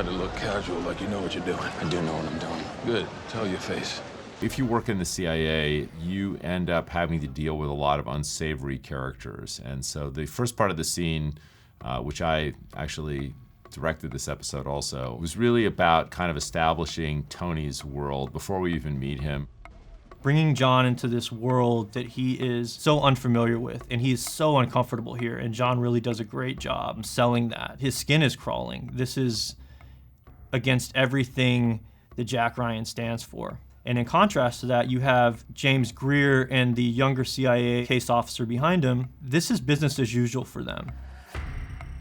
trying to look casual like you know what you're doing. I do know what I'm doing. Good. Tell your face. If you work in the CIA, you end up having to deal with a lot of unsavory characters. And so the first part of the scene, which I actually directed this episode also, was really about kind of establishing Tony's world before we even meet him. Bringing John into this world that he is so unfamiliar with, and he is so uncomfortable here, and John really does a great job selling that. His skin is crawling. This is against everything that Jack Ryan stands for. And in contrast to that, you have James Greer and the younger CIA case officer behind him. This is business as usual for them.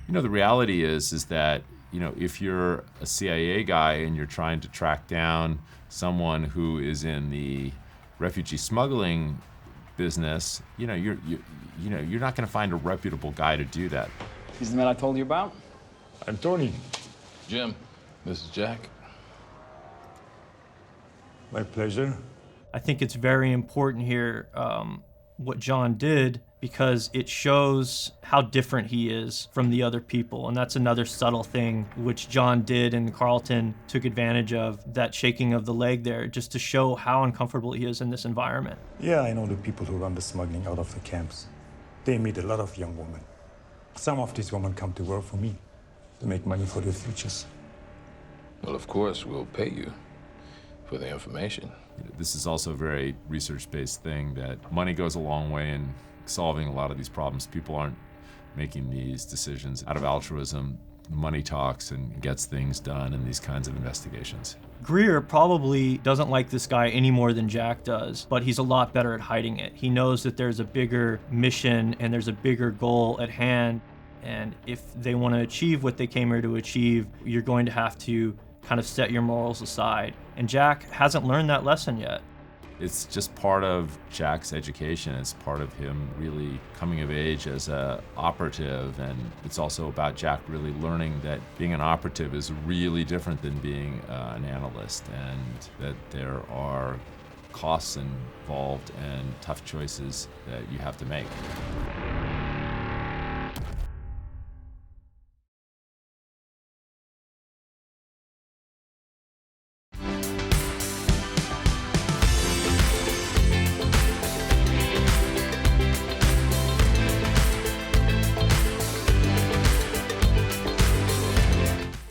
You know, the reality is that, you know, if you're a CIA guy and you're trying to track down someone who is in the refugee smuggling business, you're not going to find a reputable guy to do that. He's the man I told you about? I'm Tony. Jim, this is Jack. My pleasure. I think it's very important here what John did, because it shows how different he is from the other people. And that's another subtle thing which John did and Carlton took advantage of, that shaking of the leg there, just to show how uncomfortable he is in this environment. Yeah, I know the people who run the smuggling out of the camps. They meet a lot of young women. Some of these women come to work for me to make money for their futures. Well, of course, we'll pay you for the information. This is also a very research-based thing, that money goes a long way in solving a lot of these problems. People aren't making these decisions out of altruism. Money talks and gets things done in these kinds of investigations. Greer probably doesn't like this guy any more than Jack does, but he's a lot better at hiding it. He knows that there's a bigger mission and there's a bigger goal at hand. And if they want to achieve what they came here to achieve, you're going to have to kind of set your morals aside. And Jack hasn't learned that lesson yet. It's just part of Jack's education. It's part of him really coming of age as an operative, and it's also about Jack really learning that being an operative is really different than being an analyst, and that there are costs involved and tough choices that you have to make.